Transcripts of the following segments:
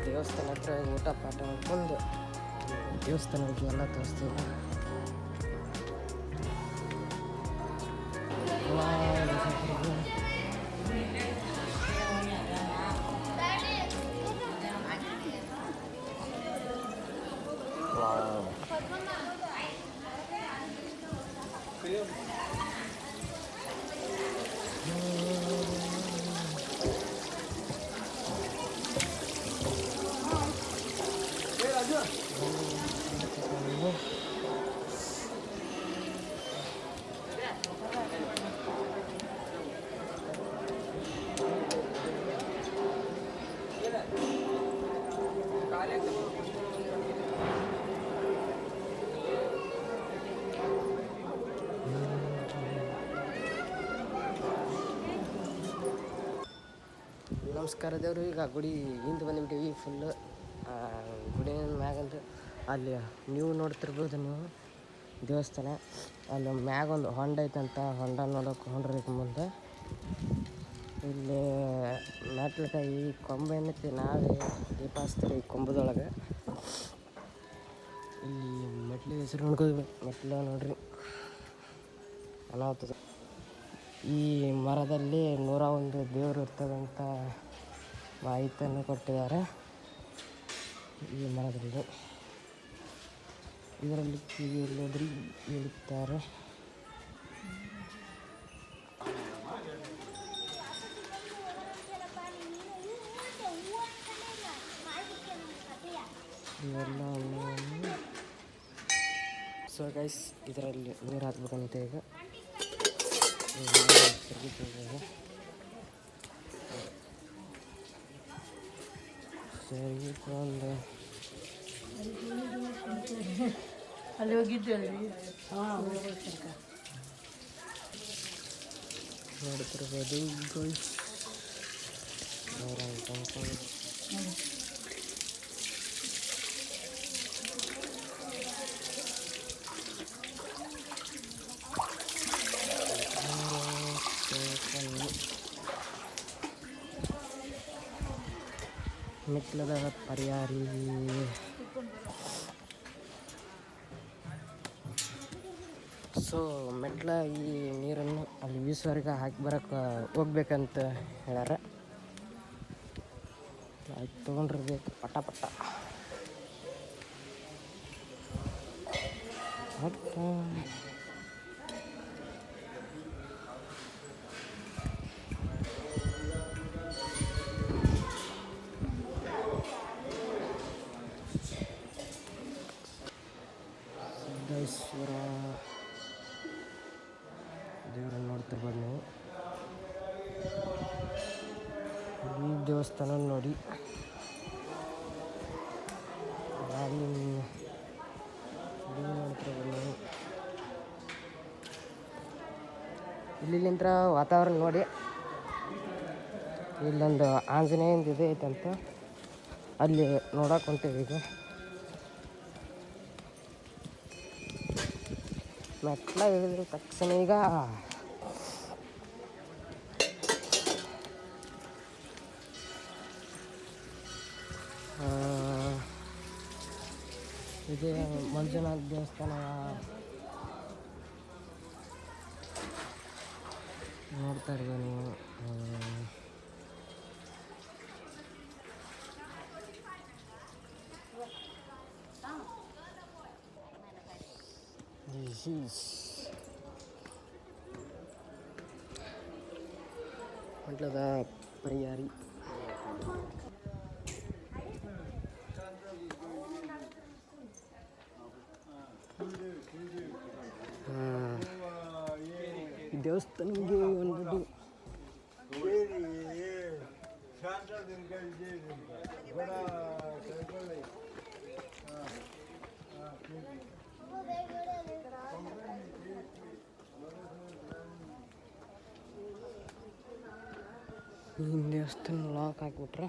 ದೇವಸ್ಥಾನ ಹತ್ರ ಊಟ ಪಾಠ ಮಾಡ್ಕೊಂಡು ದೇವಸ್ಥಾನ ಹೋಗಿ ಎಲ್ಲ ತೋರಿಸ್ತೀವಿ. ನಮಸ್ಕಾರ ದೇವರು. ಈಗ ಗುಡಿ ಹಿಂದೆ ಬಂದುಬಿಟ್ಟಿವಿ ಫುಲ್ಲು. ಗುಡಿ ಮ್ಯಾಗಂದ್ರೆ ಅಲ್ಲಿ ನೀವು ನೋಡ್ತಿರ್ಬೋದು ನೀವು ದೇವಸ್ಥಾನ. ಅಲ್ಲಿ ಮ್ಯಾಗ ಒಂದು ಹೊಂಡ ಐತಂತ, ಹೊಂಡ ನೋಡೋಕೆ ಹೊಂಡ್ರೈತೆ ಮುಂದೆ. ಇಲ್ಲಿ ಮೆಟ್ಲಕಾಯಿ ಕೊಂಬೆ ಏನೈತಿ, ನಾವೇ ದೀಪ ಹಚ್ತೀವಿ ಈ ಕೊಂಬದೊಳಗೆ. ಇಲ್ಲಿ ಮೆಟ್ಲಿಗೆ ಹೆಸರು ನೋಡ್ಕೋಬೇಕು. ಮೆಟ್ಲ ನೋಡ್ರಿ ಅನಾಹುತದ. ಈ ಮರದಲ್ಲಿ 101 ದೇವರು ಇರ್ತದಂತ ಮಾಹಿತಿಯನ್ನು ಕೊಟ್ಟಿದ್ದಾರೆ. ಈ ಮರದಲ್ಲಿ ಇದರಲ್ಲಿ ಕಿವಿಯಲ್ಲೋದ್ರಿ ಹೇಳುತ್ತಾರೆ. ಇವೆಲ್ಲ ಸೊ ಗೈಸ್, ಇದರಲ್ಲಿ ನೀರು ಹಾಕ್ಬೇಕಂತ ಈಗ ಅಲ್ಲಿ ಹೋಗಿದ್ವಿ ನೋಡ್ತಿರ್ಬೋದು ಗೈಸ್. ಮೆಟ್ಲದ ಪರಿಯಾರಿ. ಸೊ ಮೆಟ್ಲ ಈ ನೀರನ್ನು ಅಲ್ಲಿ ಈಶ್ವರಿಗೆ ಹಾಕಿ ಬರೋಕ್ಕೆ ಹೋಗ್ಬೇಕಂತ ಹೇಳ್ಯಾರ. ಆಯ್ತು ತೊಗೊಂಡಿರ್ಬೇಕು ಪಟ ಪಟ ಪಟ. ಸಿದ್ದೇಶ್ವರ ದೇವರನ್ನು ನೋಡ್ತಿರ್ಬೋದು ನೀವು. ಈ ದೇವಸ್ಥಾನ ನೋಡಿ ನೋಡ್ತಿರ್ಬೋದು ನೀವು. ಇಲ್ಲಿಂದ ವಾತಾವರಣ ನೋಡಿ. ಇಲ್ಲೊಂದು ಆಂಜನೇಯಂದು ಇದೆ ಐತಂತ, ಅಲ್ಲಿ ನೋಡಕ್ಕೆ ಹೊಂಟೀವಿ ಈಗ. ಮೆಟ್ಲ ಇಳಿದ ತಕ್ಷಣ ಈಗ ಇದೇ ಮಂಜುನಾಥ ದೇವಸ್ಥಾನ ನೋಡ್ತಾ ಇರ್ಬೋದು ನೀವು. ಮೆಟ್ಲದ ಪರಿಯಾರಿ. ದೇವಸ್ಥಾನಕ್ಕೆ ಒಂದು ದೇವಸ್ಥಾನ ಲಾಕ್ ಹಾಕಿಬಿಟ್ರೆ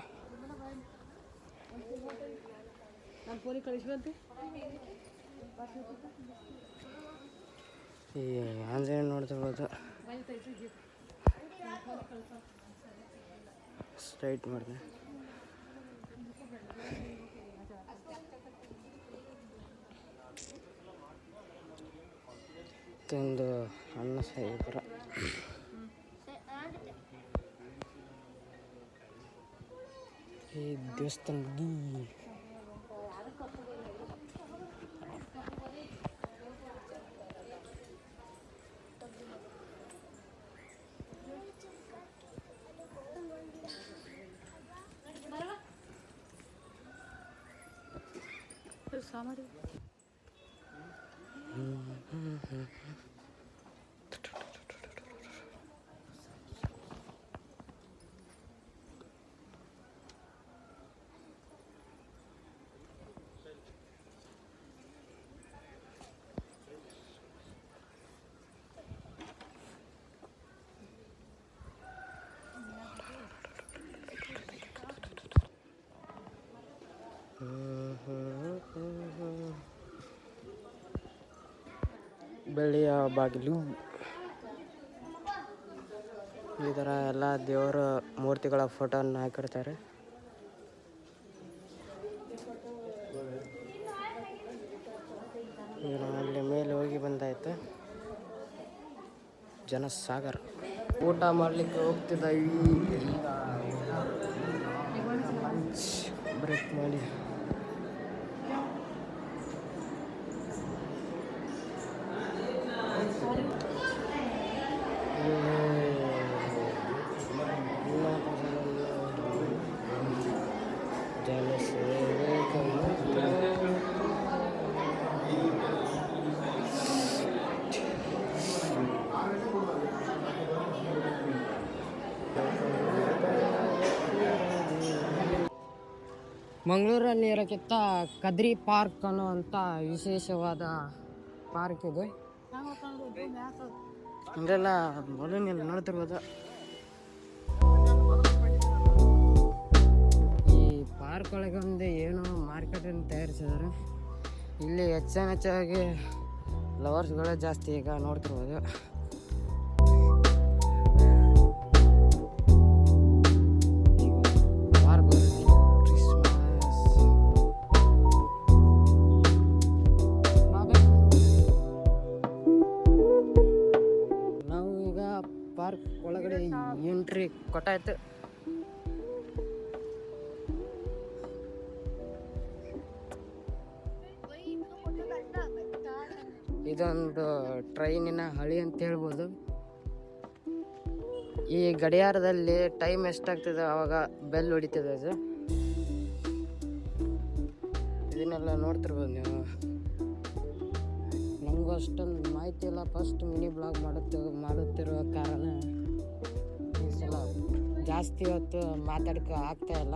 ಈ ಆಂಜನೇಯ ನೋಡ್ತಿರ್ಬೋದು. ಸ್ಟ್ರೈಟ್ ಮಾಡಿದೆ. ಮತ್ತೊಂದು ಅನ್ನ ಸಾಯಿಬರ. ಈ ದೇವಸ್ಥಾನ ಸಾಮಾರಿ ಬೆಳ್ಳಿಯ ಬಾಗಿಲು. ಈ ಥರ ಎಲ್ಲ ದೇವರ ಮೂರ್ತಿಗಳ ಫೋಟೋವನ್ನು ಹಾಕಿರ್ತಾರೆ. ಅಲ್ಲಿ ಮೇಲೆ ಹೋಗಿ ಬಂದಾಯ್ತು. ಜನಸಾಗರ. ಊಟ ಮಾಡಲಿಕ್ಕೆ ಹೋಗ್ತಿದ್ದೀವಿ. ಬ್ರೇಕ್ ಮಾಡಿ ಮಂಗಳೂರಲ್ಲಿ ಇರೋಕ್ಕಿಂತ ಕದ್ರಿ ಪಾರ್ಕ್ ಅನ್ನುವಂಥ ವಿಶೇಷವಾದ ಪಾರ್ಕ್ ಇದೆ. ಅಂದ್ರೆಲ್ಲ ಬಲೂನೆಲ್ಲ ನೋಡ್ತಿರ್ಬೋದು. ಈ ಪಾರ್ಕ್ ಒಳಗೆ ಒಂದು ಏನೋ ಮಾರ್ಕೆಟನ್ನು ತಯಾರಿಸಿದ್ದಾರೆ. ಇಲ್ಲಿ ಹೆಚ್ಚಾಗಿ ಲವರ್ಸ್ಗಳೇ ಜಾಸ್ತಿ ಈಗ ನೋಡ್ತಿರ್ಬೋದು. ಪಾರ್ಕ್ ಒಳಗಡೆ ಎಂಟ್ರಿ ಕೊಟ್ಟಾಯ್ತು. ಇದೊಂದು ಟ್ರೈನಿನ ಹಳಿ ಅಂತ ಹೇಳ್ಬೋದು. ಈ ಗಡಿಯಾರದಲ್ಲಿ ಟೈಮ್ ಎಷ್ಟಾಗ್ತದೆ ಅವಾಗ ಬೆಲ್ ಹೊಡಿತದೆ. ಅದು ಇದನ್ನೆಲ್ಲ ನೋಡ್ತಿರ್ಬೋದು ನೀವು. ನಮಗೂ ಅಷ್ಟೊಂದು ಮಾಹಿತಿ ಇಲ್ಲ. ಫಸ್ಟ್ ಮಿನಿ ಬ್ಲಾಗ್ ಮಾಡುತ್ತಿರುವ ಕಾರಣ ಈ ಸಲ ಜಾಸ್ತಿ ಹೊತ್ತು ಮಾತಾಡೋಕ್ಕೆ ಆಗ್ತಾ ಇಲ್ಲ.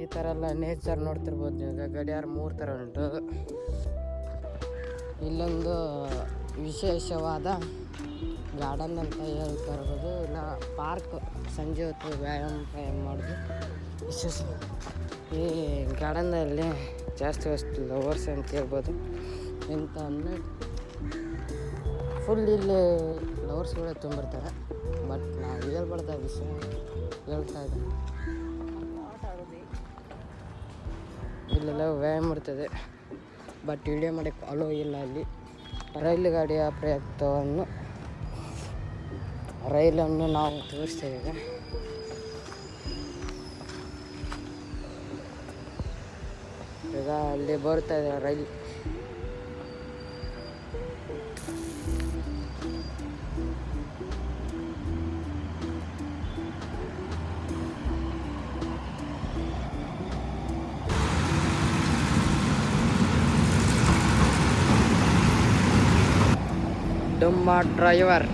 ಈ ಥರ ಎಲ್ಲ ನೇಚರ್ ನೋಡ್ತಿರ್ಬೋದು ನೀವು. ಗಡಿಯಾರ 3 ಥರ ಉಂಟು. ಇಲ್ಲೊಂದು ವಿಶೇಷವಾದ ಗಾರ್ಡನ್ ಅಂತ ಹೇಳ್ತಾ ಇರ್ಬೋದು. ಇಲ್ಲ ಪಾರ್ಕ್, ಸಂಜೆ ಹೊತ್ತು ವ್ಯಾಯಾಮ ಮಾಡೋದು ವಿಶೇಷ. ಈ ಗಾರ್ಡನ್ನಲ್ಲಿ ಜಾಸ್ತಿ ಲವರ್ಸ್ ಅಂತ ಹೇಳ್ಬೋದು. ಎಂತ ಅಂದರೆ ಫುಲ್ ಇಲ್ಲಿ ಲವರ್ಸ್ಗಳೇ ತುಂಬಿರ್ತಾರೆ. ಬಟ್ ನಾವು ಹೇಳ್ಬಾರ್ದ ವಿಷಯ ಹೇಳ್ತಾ ಇದ್ದೆ. ಇಲ್ಲೆಲ್ಲ ವ್ಯಾಯಾಮ ಇರ್ತದೆ. ಬಟ್ ವಿಡಿಯೋ ಮಾಡೋಕ್ಕೆ ಅಲೋ ಇಲ್ಲ. ಅಲ್ಲಿ ರೈಲು ಗಾಡಿಯ ರೈಲನ್ನು ನಾವು ತೋರಿಸ್ತೇವೆ. ಈಗ ಅಲ್ಲಿ ಬರ್ತಾ ಇದೆ ರೈಲ್. ಡುಮ್ಮ ಡ್ರೈವರ್